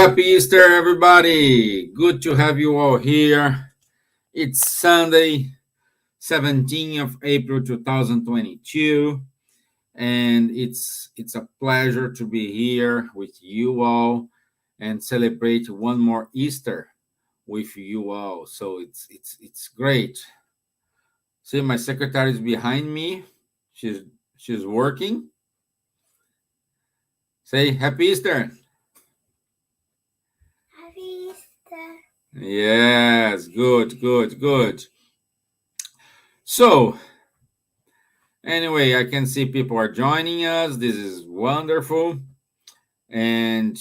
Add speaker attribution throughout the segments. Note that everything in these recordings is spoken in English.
Speaker 1: happy Easter, everybody. Good to have you all here. It's Sunday, 17th of April 2022, and it's a pleasure to be here with you all and celebrate one more Easter with you all. So it's great. See, my secretary is behind me. She's she's working. Say happy Easter.
Speaker 2: Happy Easter.
Speaker 1: Yes, good. So, anyway, I can see people are joining us. This is wonderful. And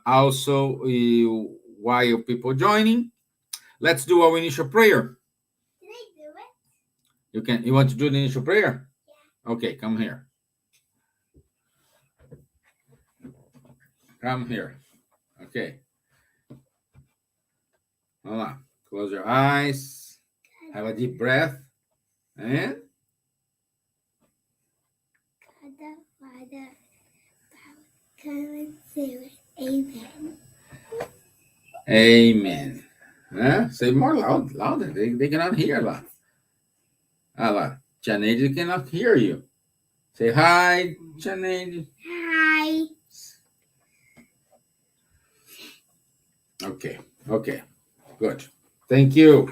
Speaker 1: also, while people joining, let's do our initial prayer.
Speaker 2: Did I do it?
Speaker 1: You want to do the initial prayer? Yeah. Okay, come here. Come here. Okay. Hold on. Close your eyes. Have a deep breath. And
Speaker 2: Father, come and do it. Amen.
Speaker 1: amen. Say more louder. They cannot hear that. Janeide cannot hear you. Say hi, Janeide.
Speaker 2: Hi.
Speaker 1: Okay, good. Thank you.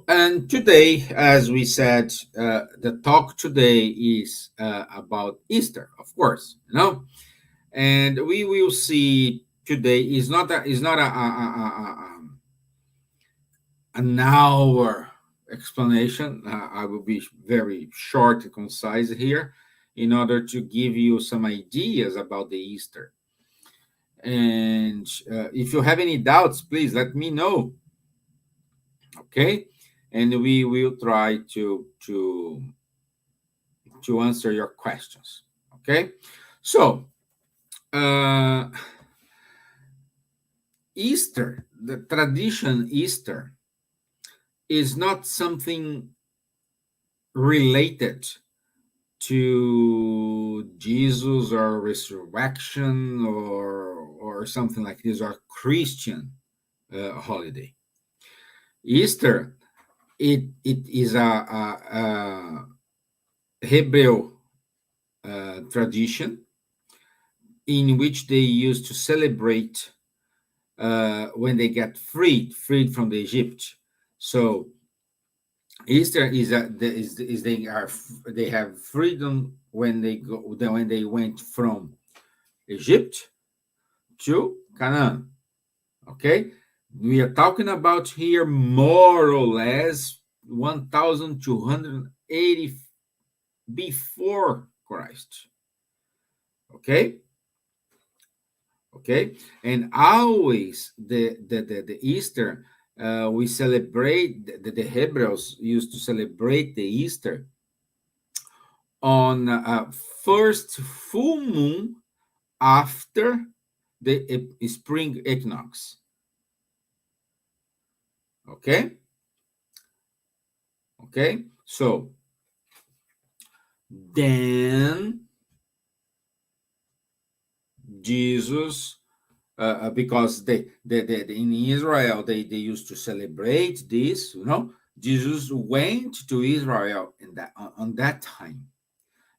Speaker 1: And today, as we said, the talk today is about Easter, of course, and we will see today is not an hour explanation. I will be very short and concise here in order to give you some ideas about the Easter. And if you have any doubts, please let me know. Okay, and we will try to answer your questions. Okay, so Easter, the tradition Easter, is not something related to Jesus or resurrection or something like this, or Christian holiday. Easter, it is a Hebrew tradition in which they used to celebrate when they get freed from the Egypt. So Easter is they have freedom when they went from Egypt to Canaan. Okay, we are talking about here more or less 1280 before Christ. Okay, and always the Easter. We celebrate the Hebrews used to celebrate the Easter on first full moon after the spring equinox. Okay, so then Jesus, because they in Israel they used to celebrate this, Jesus went to Israel on that time,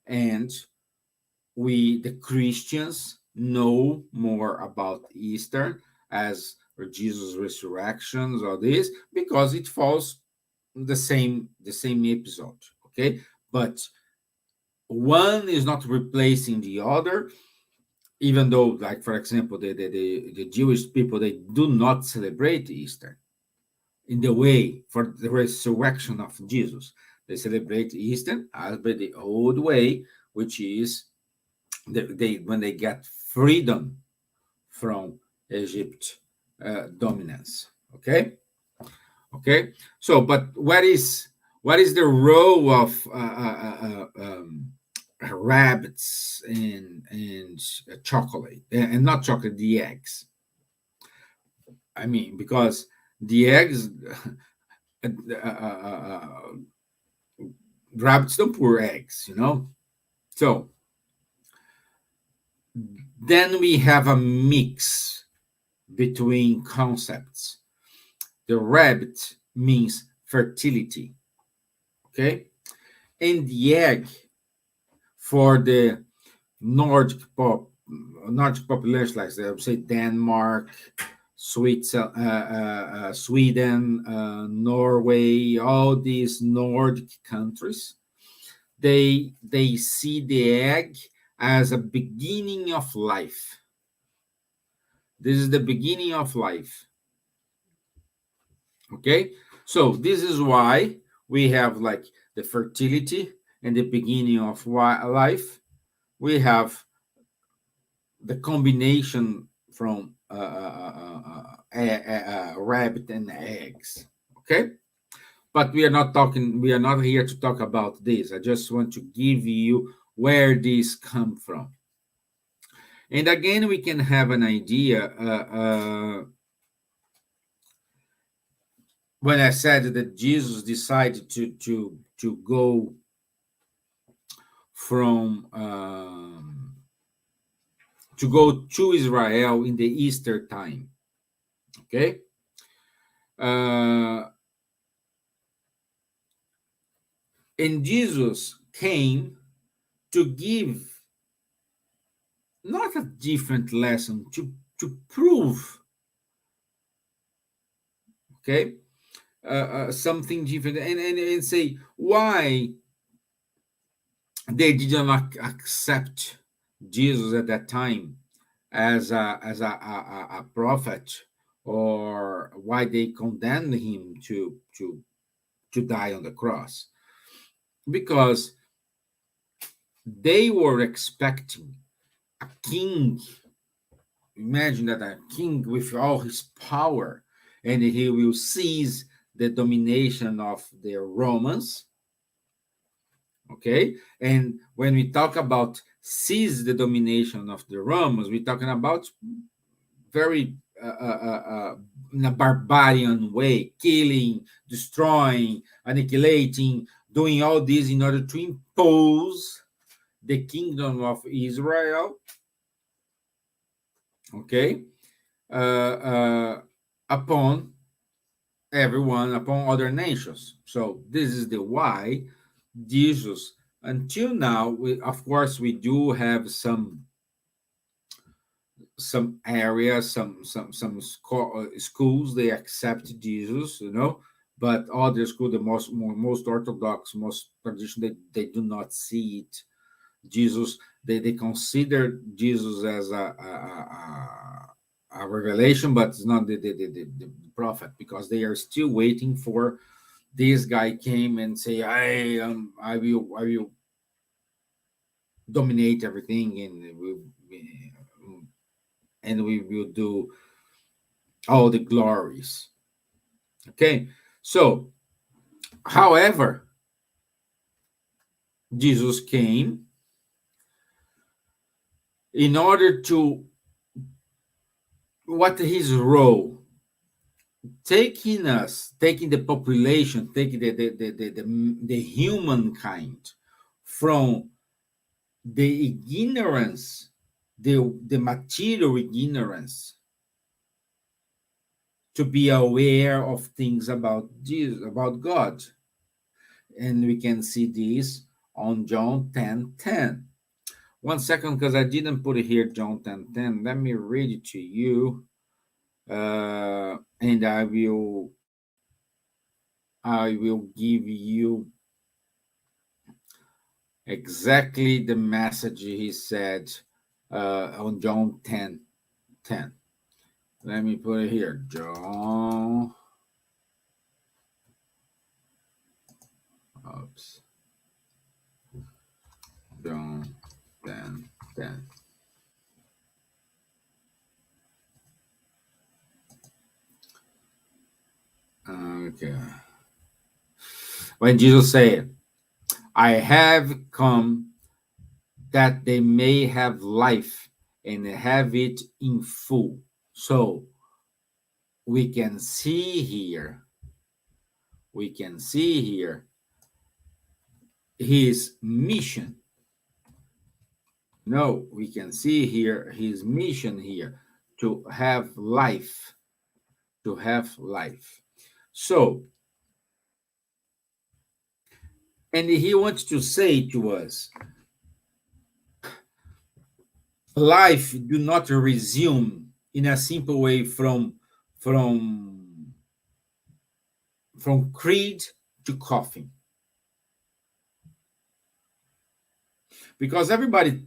Speaker 1: and the Christians know more about Easter as or Jesus' resurrections or this because it falls the same episode. Okay, but one is not replacing the other, even though, like for example, the Jewish people, they do not celebrate Easter in the way for the resurrection of Jesus. They celebrate Easter as by the old way, which is when they get freedom from Egypt dominance. Okay. So, but what is the role of rabbits and chocolate, and not chocolate, the eggs? I mean, because the eggs rabbits don't pour eggs, you know. So then we have a mix between concepts. The rabbit means fertility, okay? And the egg for the Nordic pop, Nordic population, like I would say Denmark, Sweden, Norway, all these Nordic countries, they see the egg as a beginning of life. This is the beginning of life. Okay, so this is why we have like the fertility and the beginning of life. We have the combination from rabbit and eggs. Okay, but we are not talking. We are not here to talk about this. I just want to give you where these come from, and again, we can have an idea. When I said that Jesus decided to go from to go to Israel in the Easter time. Okay, uh, and Jesus came to give not a different lesson, to prove, okay, something different, and say why they did not accept Jesus at that time as a prophet, or why they condemned him to die on the cross, because they were expecting a king. Imagine that a king with all his power, and he will seize the domination of the Romans. Okay, and when we talk about seize the domination of the Romans, we're talking about very in a barbarian way, killing, destroying, annihilating, doing all this in order to impose the kingdom of Israel, okay, uh, upon everyone, upon other nations. So this is the why Jesus, until now, of course, we do have some areas, schools they accept Jesus, you know, but other schools, the most orthodox, most tradition, they do not see it. Jesus, they consider Jesus as a revelation, but it's not the prophet, because they are still waiting for this guy came and say, I will dominate everything, and we will do all the glories. Okay, so however, Jesus came in order to, what his role, taking the population, taking the humankind from the ignorance, the material ignorance, to be aware of things about Jesus, about God. And we can see this on John 10:10. 1 second, because I didn't put it here, John 10:10. Let me read it to you. And I will give you exactly the message he said on John 10:10. Let me put it here. Oops. John 10:10. Okay. When Jesus said, I have come that they may have life and have it in full. So we can see here, we can see here his mission. No, we can see here his mission here, to have life, to have life. So, and he wants to say to us, life do not resume in a simple way from from creed to coffin, because everybody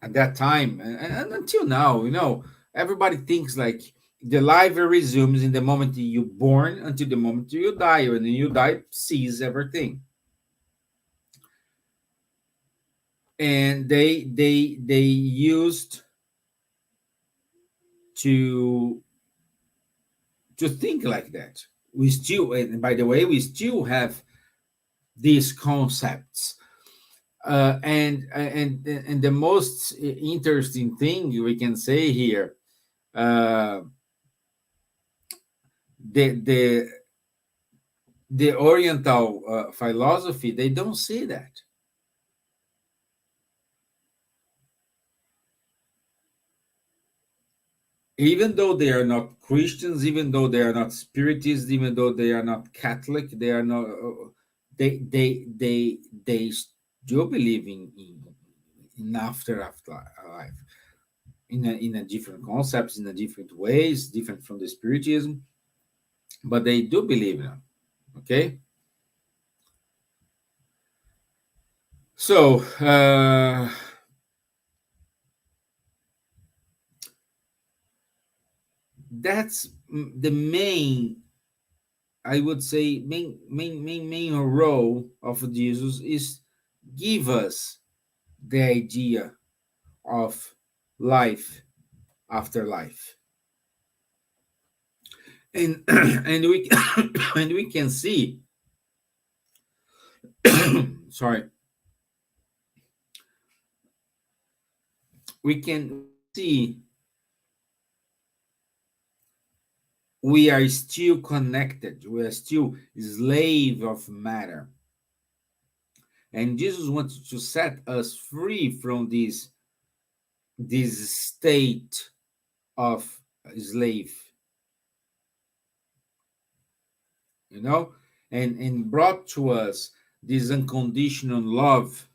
Speaker 1: at that time, and until now, everybody thinks like the life resumes in the moment you born until the moment you die, and when you die, sees everything. And they used to think like that. We still, and by the way, we still have these concepts. And the most interesting thing we can say here, uh, the the Oriental philosophy, they don't see that. Even though they are not Christians, even though they are not Spiritists, even though they are not Catholic, they are not. They still believe in after life, in a different concepts, in a different ways, different from the Spiritism, but they do believe in it. Okay, so that's the main, I would say, main role of Jesus is give us the idea of life after life, and and we and we can see, sorry, we can see we are still connected, we are still slave of matter, and Jesus wants to set us free from this state of slave, you know, and brought to us this unconditional love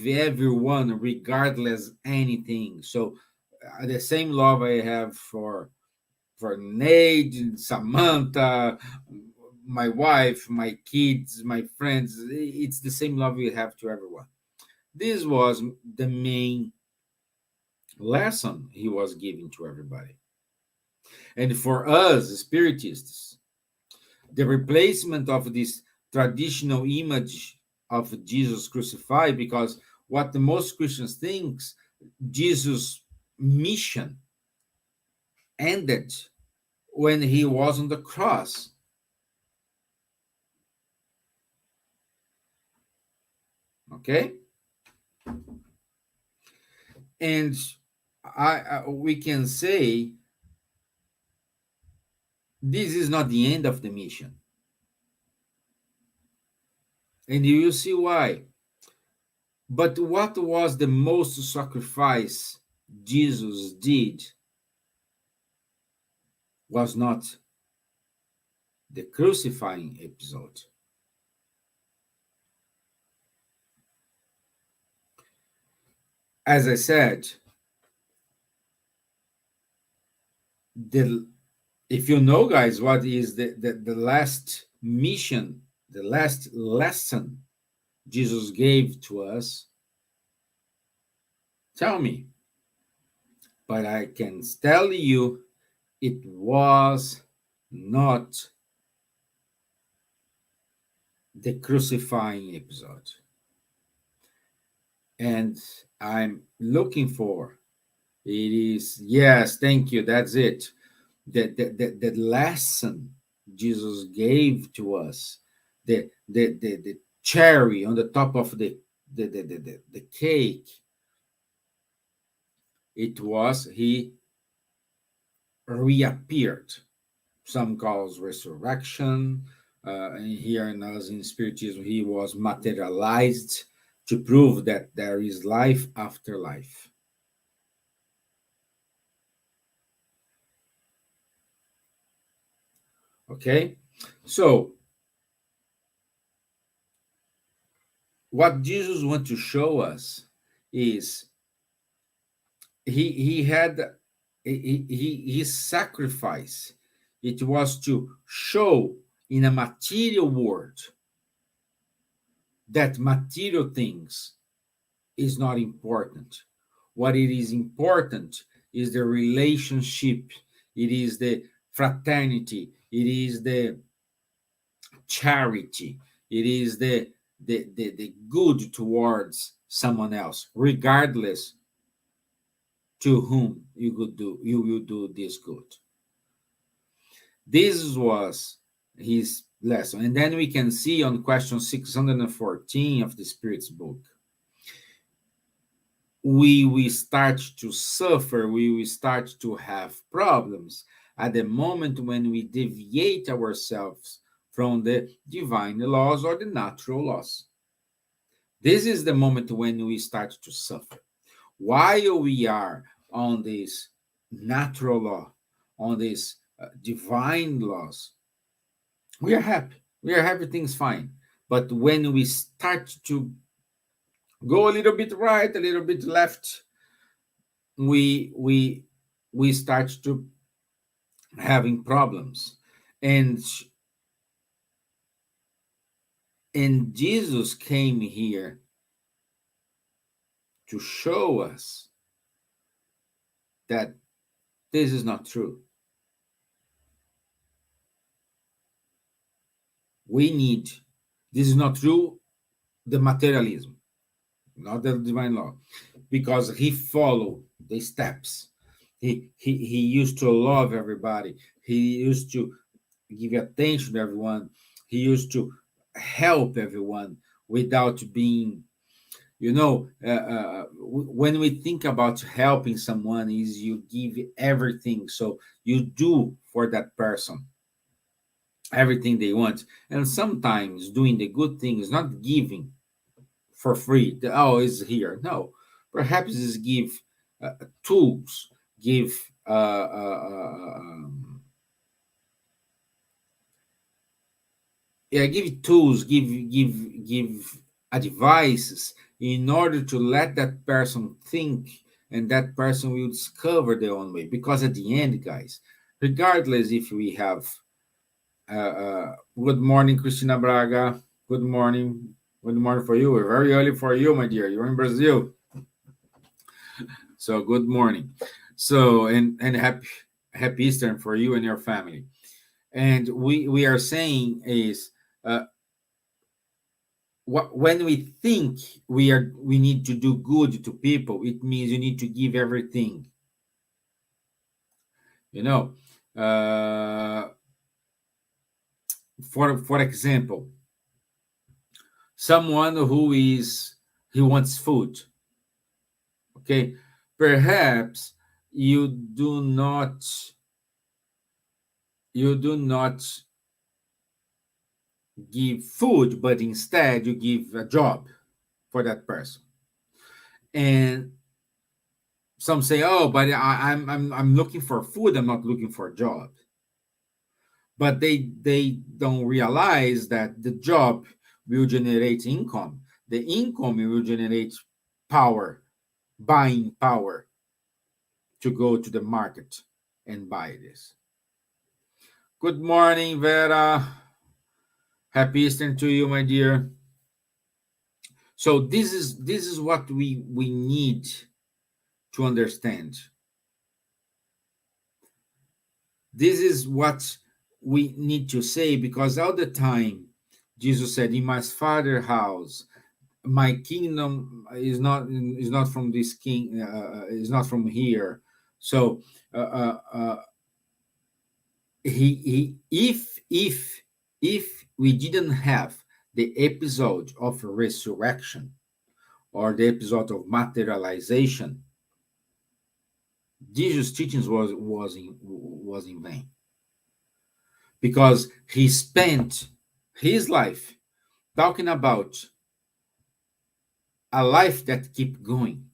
Speaker 1: everyone regardless anything. So the same love I have for Nate, Samantha, my wife, my kids, my friends, it's the same love we have to everyone. This was the main lesson he was giving to everybody. And for us spiritists, the replacement of this traditional image of Jesus crucified, because what the most Christians thinks, Jesus' mission ended when he was on the cross. Okay, and we can say this is not the end of the mission, and you will see why. But what was the most sacrifice Jesus did was not the crucifying episode. As I said, the if you know, guys, what is the last mission, the last lesson Jesus gave to us, tell me. But I can tell you it was not the crucifying episode. And I'm looking for it is, yes, thank you, that's it. The lesson Jesus gave to us, the cherry on the top of the cake, it was he reappeared. Some calls resurrection, and here in us in Spiritism, he was materialized to prove that there is life after life. Okay? So, what Jesus wants to show us is he had his sacrifice. It was to show in a material world that material things is not important. What it is important is the relationship, it is the fraternity, it is the charity, it is the good towards someone else, regardless to whom you will do this good. This was his lesson. And then we can see on question 614 of the Spirit's book, we will start to suffer, we will start to have problems at the moment when we deviate ourselves from the divine laws or the natural laws. This is the moment when we start to suffer. While we are on this natural law, on these divine laws, we are happy. We are happy, things fine. But when we start to go a little bit right, a little bit left, we start to having problems. And Jesus came here to show us that this is not true. We need, this is not true, the materialism, not the divine law, because he followed the steps. He used to love everybody. He used to give attention to everyone. He used to help everyone without being, when we think about helping someone, is you give everything. So you do for that person everything they want. And sometimes doing the good thing is not giving for free. Oh, it's here. No, perhaps is give tools, give give tools, give advices in order to let that person think, and that person will discover their own way. Because at the end, guys, regardless if we have good morning, Cristina Braga. Good morning. Good morning for you. Very early for you, my dear. You're in Brazil. So good morning. So and happy Easter for you and your family. And we are saying is when we think we need to do good to people, it means you need to give everything. You know, for example, someone he wants food. Okay, perhaps you do not give food, but instead you give a job for that person. And some say, "Oh, but I'm looking for food. I'm not looking for a job." But they don't realize that the job will generate income. The income will generate power, buying power to go to the market and buy this. Good morning, Vera. Happy Easter to you, my dear. So this is what we need to understand. This is what we need to say, because all the time Jesus said, "In my Father's house, my kingdom is not from this king, is not from here." So he if we didn't have the episode of resurrection or the episode of materialization, Jesus' teachings was in vain, because he spent his life, talking about a life that keep going.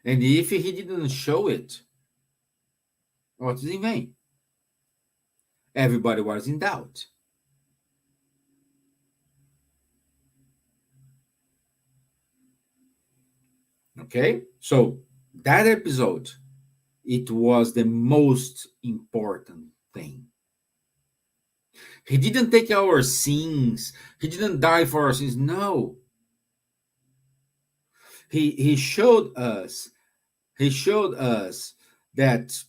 Speaker 1: And if he didn't show it, what is in vain? Everybody was in doubt. Okay? So that episode, it was the most important thing. He didn't take our sins. He didn't die for our sins. No. He showed us, he showed us that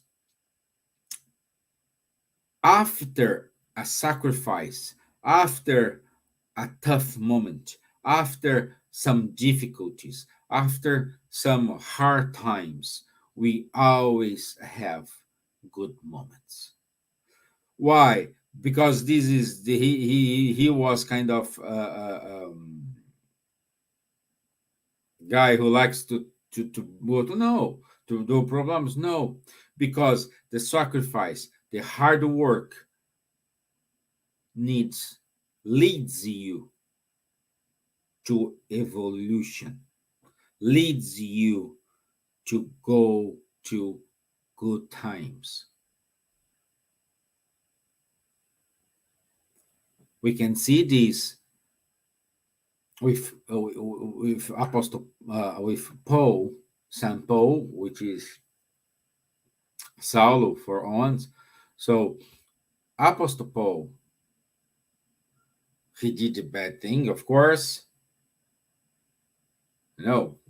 Speaker 1: after a sacrifice, after a tough moment, after some difficulties, after some hard times, we always have good moments. Why? Because this is he was kind of guy who likes to go to no to do problems. No, because the sacrifice, the hard work needs leads you to evolution, leads you to go to good times. We can see this with Apostle with Paul, Saint Paul, which is Saulo for ons. So Apostle Paul, he did a bad thing, of course,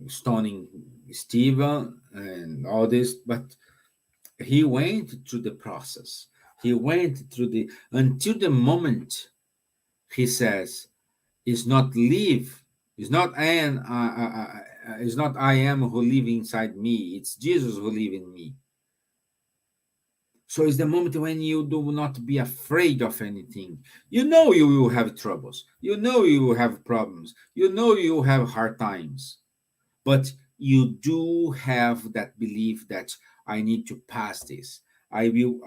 Speaker 1: stoning Stevan and all this, but he went through the process. He went through the until the moment he says, "It's not live. It's not I am. It's not I am who live inside me. It's Jesus who live in me." So it's the moment when you do not be afraid of anything. You know you will have troubles. You know you will have problems. You know you will have hard times. But you do have that belief that I need to pass this. I will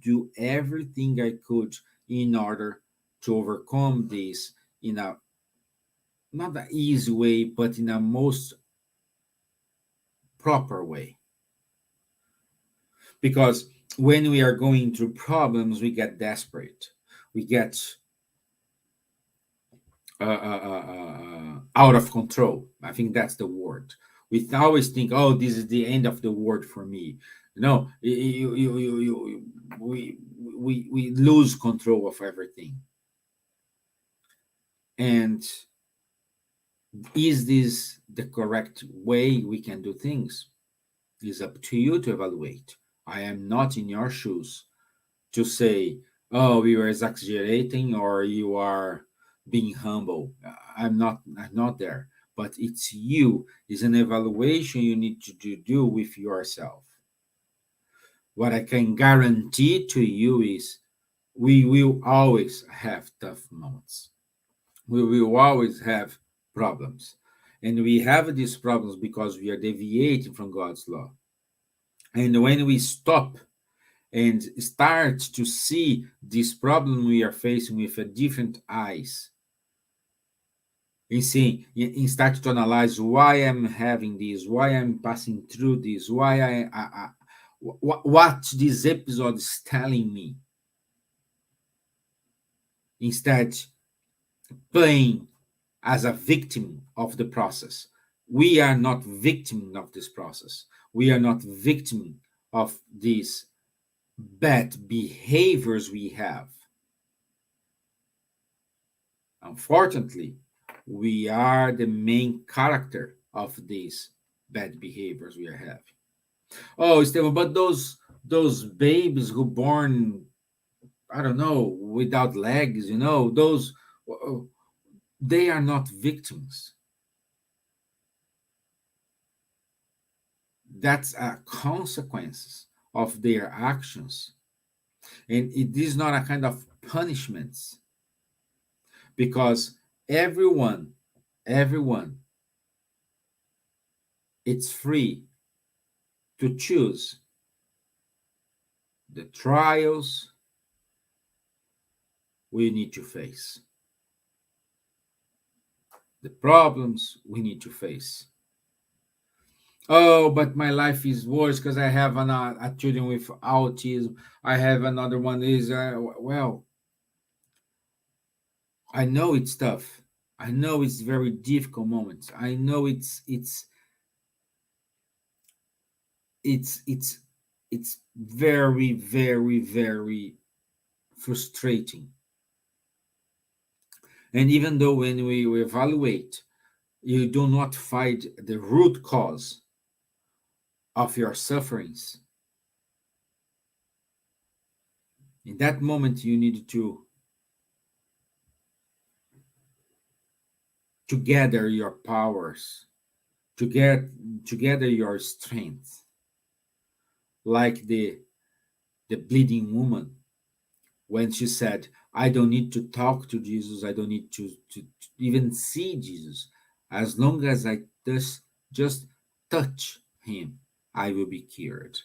Speaker 1: do everything I could in order to overcome this in a not an easy way, but in a most proper way. Because when we are going through problems, we get desperate. We get out of control. I think that's the word. We always think, "Oh, this is the end of the world for me." No, we lose control of everything. And is this the correct way we can do things? It's up to you to evaluate. I am not in your shoes to say, "Oh, you are exaggerating or you are being humble." I'm not there. But it's you. It's an evaluation you need to do with yourself. What I can guarantee to you is we will always have tough moments. We will always have problems. And we have these problems because we are deviating from God's law. And when we stop and start to see this problem we are facing with a different eyes, and see and start to analyze why I'm having this, why I'm passing through this, why what this episode is telling me, instead playing as a victim of the process. We are not victim of this process. We are not victim of these bad behaviors we have. Unfortunately, we are the main character of these bad behaviors we are having. Oh, Esteban, but those babies who born, I don't know, without legs, those they are not victims. That's a consequences of their actions, and it is not a kind of punishments, because everyone it's free to choose the trials we need to face. The problems we need to face. Oh, but my life is worse because I have a children with autism. I have another one is well, I know it's tough. I know it's very difficult moments. I know it's it's very very frustrating. And even though when we evaluate, you do not find the root cause of your sufferings, in that moment you need to gather your powers, to get together your strength, like the bleeding woman when she said, I don't need to talk to Jesus, I don't need to even see Jesus. As long as I just touch him, I will be cured.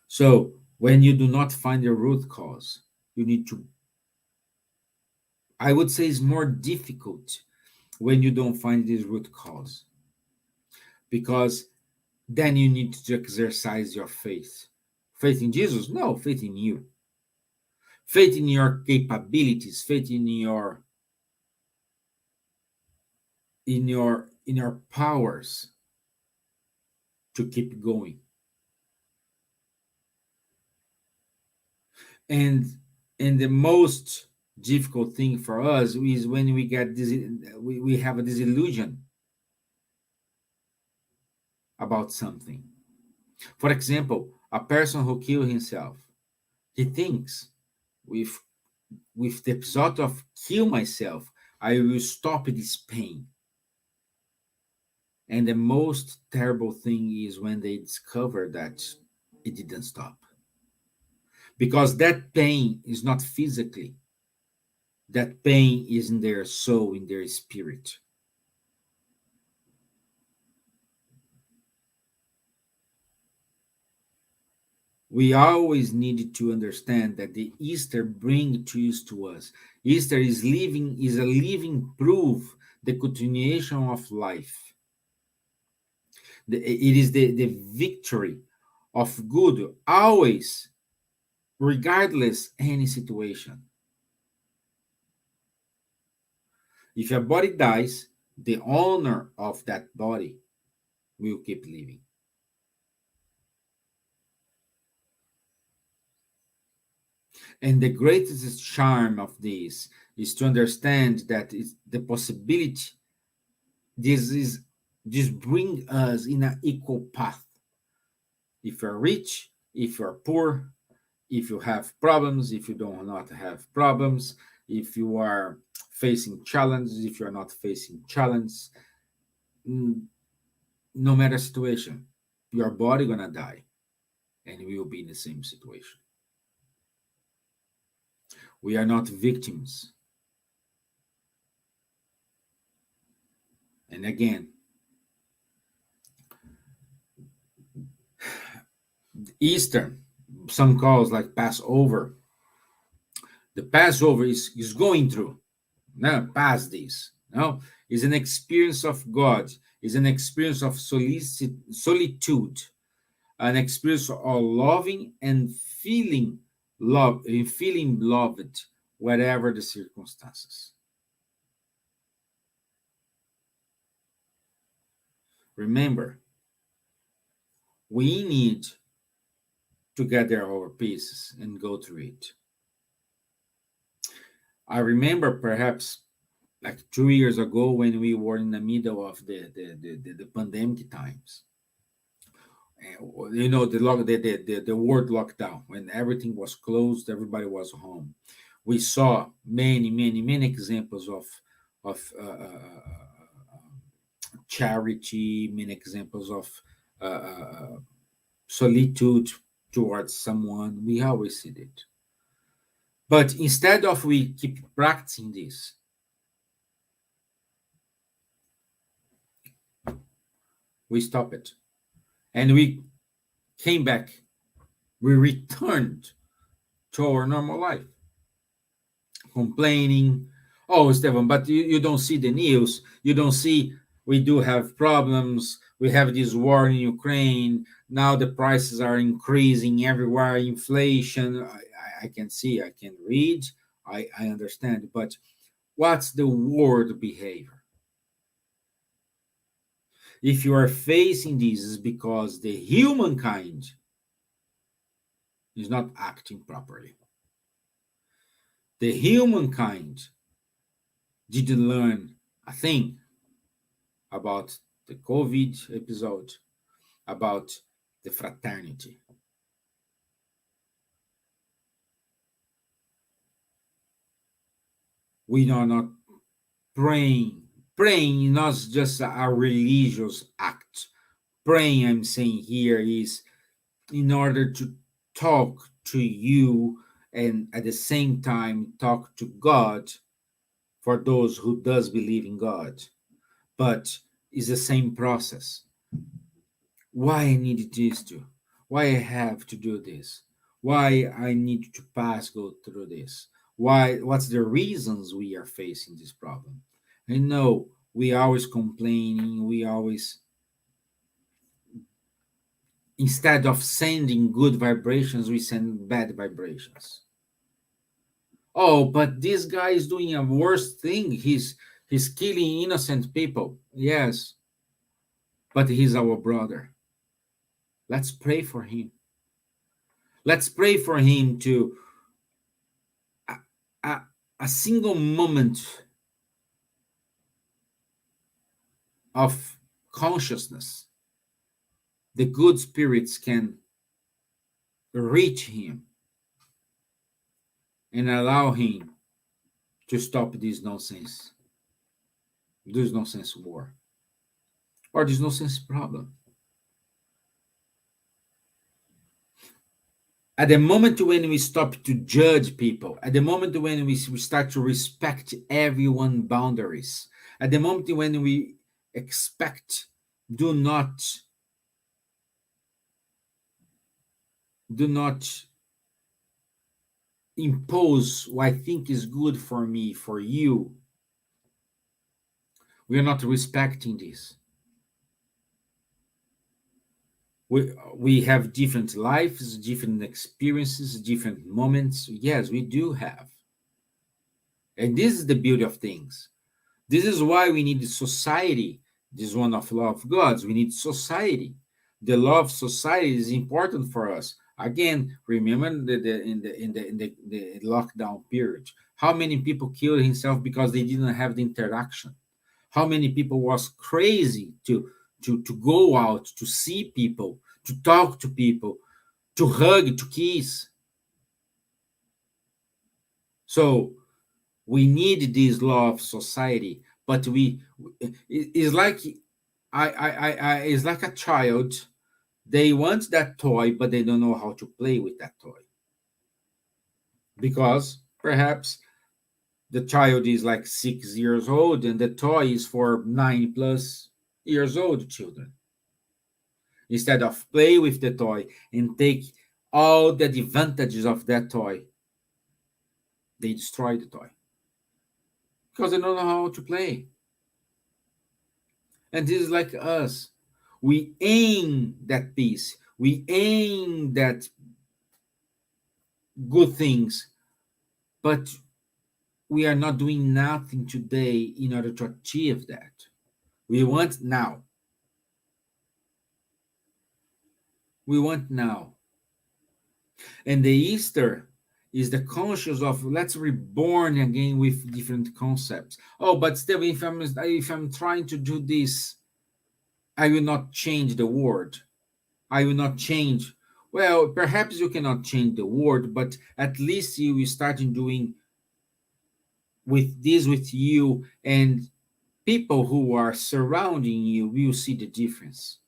Speaker 1: So when you do not find the root cause, you need to, I would say it's more difficult when you don't find this root cause, because then you need to exercise your faith. Faith in Jesus? No, faith in you. Faith in your capabilities, faith in your powers to keep going. And the most difficult thing for us is when we get this, we have a disillusion about something. For example, a person who kills himself, he thinks with the thought of kill myself, I will stop this pain. And the most terrible thing is when they discover that it didn't stop. Because that pain is not physically, that pain is in their soul, in their spirit. We always need to understand that the Easter brings truth to us. Easter is a living proof, the continuation of life. It is the victory of good always, regardless any situation. If your body dies, the owner of that body will keep living. And the greatest charm of this is to understand that it's the possibility, this is this bring us in an equal path. If you're rich, if you're poor, if you have problems, if you do not have problems, if you are facing challenges, if you're not facing challenge, mm, no matter situation, your body gonna die, and we will be in the same situation. We are not victims. And again, Easter, some calls like Passover. The Passover is going through. Now, past this. No, is an experience of God, is an experience of solitude, an experience of loving and feeling love, and feeling loved, whatever the circumstances. Remember, we need to gather our pieces and go through it. I remember perhaps like 2 years ago when we were in the middle of the pandemic times. You know, the word lockdown, when everything was closed, everybody was home. We saw many examples of charity, many examples of solitude towards someone. We always see it. But instead of we keep practicing this, we stop it. And we came back. We returned to our normal life. complaining. Oh, Stevan, but you don't see the news. You don't see we do have problems. We have this war in Ukraine. Now the prices are increasing everywhere, inflation. I can see, I can read, I understand. But what's the world behavior? If you are facing this, is because the humankind is not acting properly. The humankind didn't learn a thing about the COVID episode, about the fraternity. We are not praying. Praying is not just a religious act. Praying, I'm saying here, is in order to talk to you and at the same time talk to God for those who does believe in God. But it's the same process. Why I need this to? Why I have to do this? Why I need to go through this? Why? What's the reasons we are facing this problem? I know we always complaining. We always, instead of sending good vibrations, we send bad vibrations. Oh, but this guy is doing a worse thing. He's killing innocent people. Yes, but he's our brother. Let's pray for him. Let's pray for him to a, a, a single moment of consciousness. The good spirits can reach him and allow him to stop this nonsense war, or this nonsense problem. At the moment when we stop to judge people, at the moment when we start to respect everyone's boundaries, at the moment when we expect, do not do not impose what I think is good for me, for you. We are not respecting this. We have different lives, different experiences, different moments. Yes, we do have. And this is the beauty of things. This is why we need society. This is one of law of gods. We need society. The law of society is important for us. Again, remember the lockdown period. How many people killed himself because they didn't have the interaction? How many people was crazy to go out, to see people, to talk to people, to hug, to kiss? So we need this law of society, but it's like it's like a child. They want that toy, but they don't know how to play with that toy because perhaps the child is like 6 years old and the toy is for 9+ years old children. Instead of play with the toy and take all the advantages of that toy, they destroy the toy because they don't know how to play. And this is like us. We aim that peace. We aim that good things, but we are not doing nothing today in order to achieve that. We want now. We want now. And the Easter is the conscious of let's reborn again with different concepts. Oh, but still, if I'm trying to do this, I will not change the world. I will not change. Well, perhaps you cannot change the world, but at least you will start doing with this with you, and people who are surrounding you will see the difference.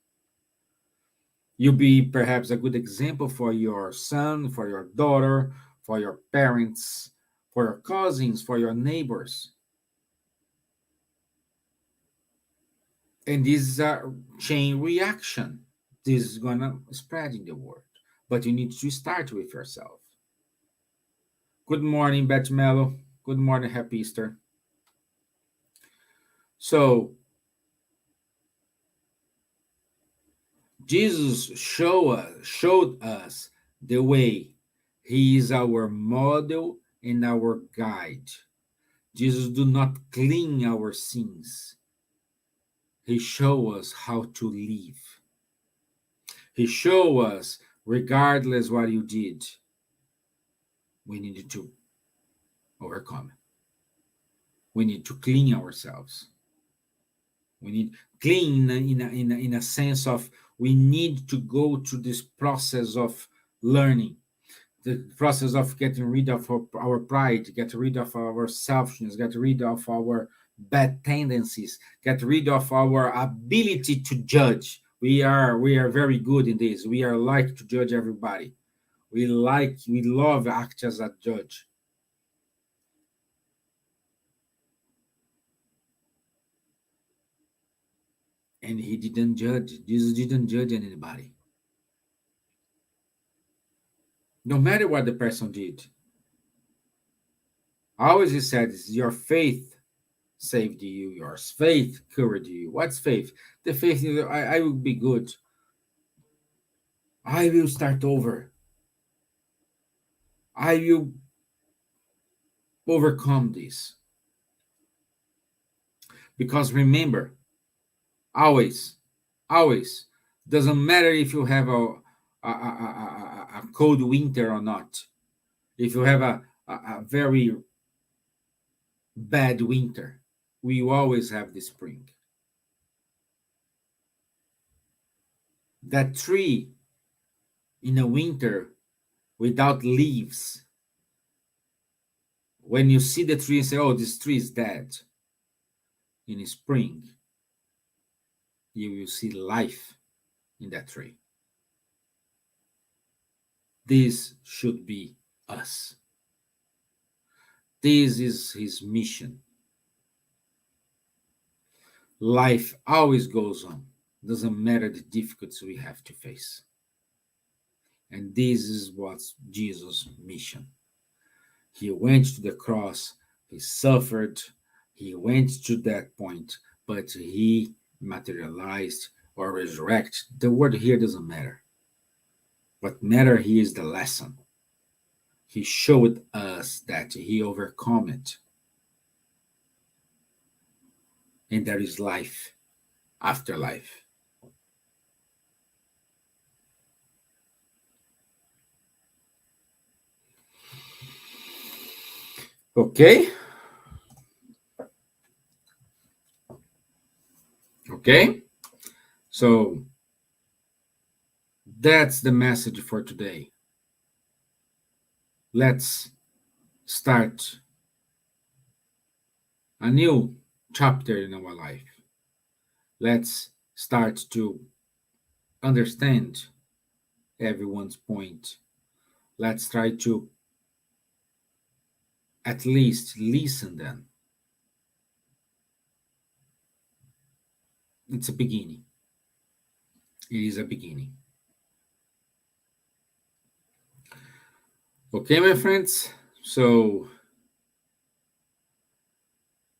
Speaker 1: You'll be perhaps a good example for your son, for your daughter, for your parents, for your cousins, for your neighbors. And this is a chain reaction. This is gonna spread in the world. But you need to start with yourself. Good morning, Beth Mello. Good morning, happy Easter. So Jesus showed us the way. He is our model and our guide. Jesus do not clean our sins. He show us how to live. He show us, regardless what you did, we need to overcome. We need to clean ourselves. We need clean in a sense of we need to go through this process of learning, the process of getting rid of our pride, get rid of our selfishness, get rid of our bad tendencies, get rid of our ability to judge. We are very good in this. We are like to judge everybody. We love act as a judge. And he didn't judge. Jesus didn't judge anybody. No matter what the person did. Always he said, your faith saved you, your faith cured you. What's faith? The faith is I will be good. I will start over. I will overcome this. Because remember, always, always, doesn't matter if you have a cold winter or not, if you have a very bad winter, we always have the spring. That tree in a winter without leaves, when you see the tree and say, oh, this tree is dead, in spring, you will see life in that tree. This should be us. This is his mission. Life always goes on. Doesn't matter the difficulties we have to face. And this is what's Jesus' mission. He went to the cross, he suffered, he went to that point, but he materialized or resurrected. The word here doesn't matter. What matter here is the lesson. He showed us that he overcome it. And there is life after life. Okay? Okay? So that's the message for today. Let's start a new chapter in our life. Let's start to understand everyone's point. Let's try to at least listen then. It's a beginning. It is a beginning. Okay, my friends. So,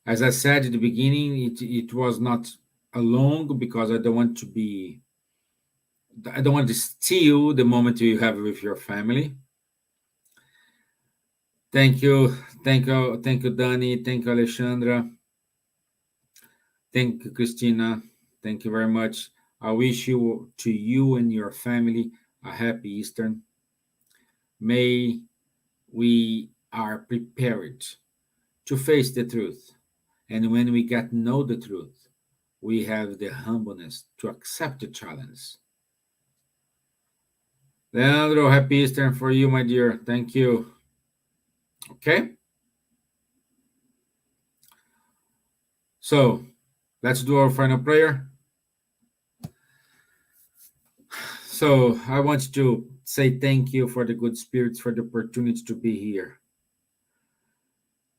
Speaker 1: as I said at the beginning, it was not a long because I don't want to steal the moment you have with your family. Thank you, Danny, thank you, Alexandra, thank you, Christina, thank you very much. I wish you and your family a happy Easter. May we are prepared to face the truth, and when we get to know the truth, we have the humbleness to accept the challenge. Leandro, happy Easter for you, my dear. Thank you. Okay? So, let's do our final prayer. So, I want to say thank you for the good spirits, for the opportunity to be here.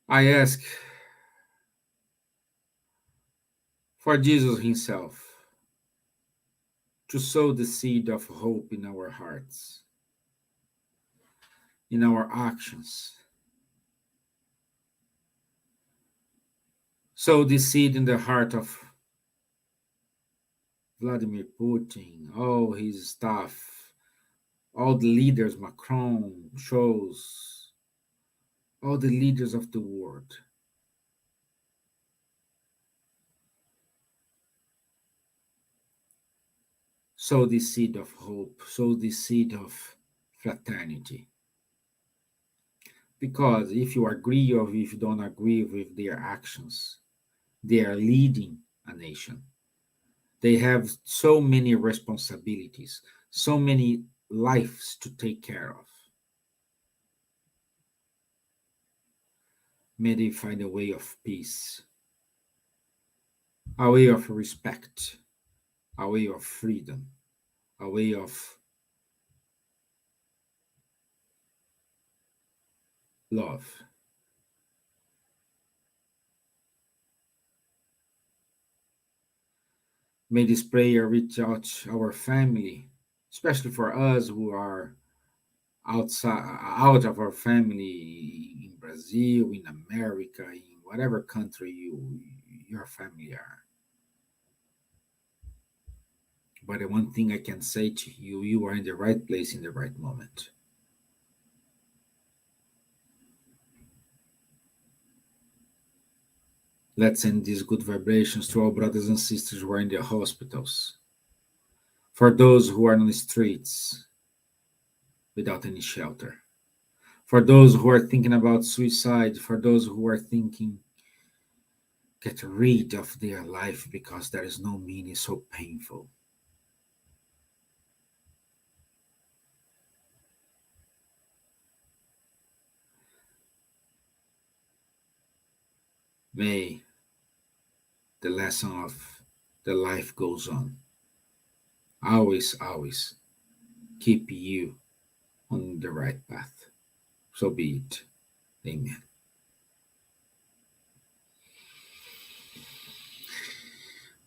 Speaker 1: I ask for Jesus himself to sow the seed of hope in our hearts, in our actions, Sow this seed in the heart of Vladimir Putin, all his staff, all the leaders, Macron, Scholz, all the leaders of the world. Sow this seed of hope, sow this seed of fraternity. Because if you agree or if you don't agree with their actions, they are leading a nation. They have so many responsibilities, so many lives to take care of. May they find a way of peace, a way of respect, a way of freedom, a way of love. May this prayer reach out our family, especially for us who are out of our family in Brazil, in America, in whatever country your family are. But the one thing I can say to you, you are in the right place in the right moment. Let's send these good vibrations to our brothers and sisters who are in the hospitals, for those who are on the streets without any shelter, for those who are thinking about suicide, for those who are thinking get rid of their life because there is no meaning, so painful. May the lesson of the life goes on. Always, always keep you on the right path. So be it. Amen.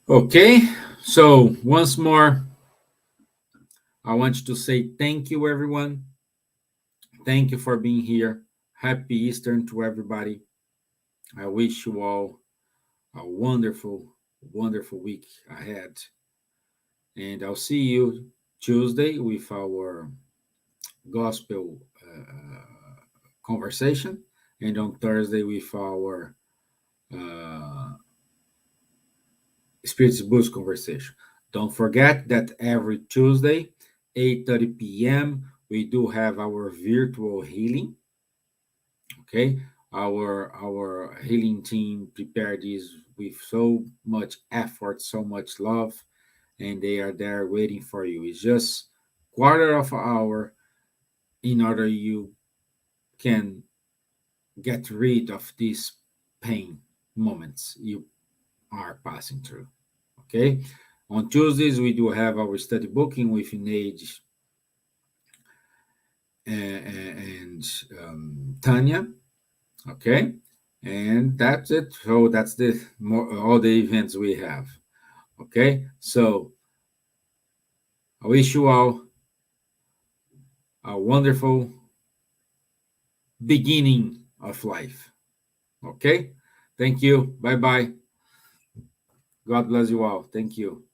Speaker 1: Okay, so once more, I want to say thank you, everyone. Thank you for being here. Happy Easter to everybody. I wish you all a wonderful, wonderful week ahead. And I'll see you Tuesday with our gospel conversation, and on Thursday with our uh, Spirits Boost conversation. Don't forget that every Tuesday, 8:30 p.m., we do have our virtual healing. Okay, our healing team prepared this with so much effort, so much love, and they are there waiting for you. It's just quarter of an hour in order you can get rid of these pain moments you are passing through. Okay. On Tuesdays, we do have our study booking with Inage and Tanya. Okay. And that's it. So that's the all the events we have. Okay. So I wish you all a wonderful beginning of life. Okay. Thank you. Bye bye. God bless you all. Thank you.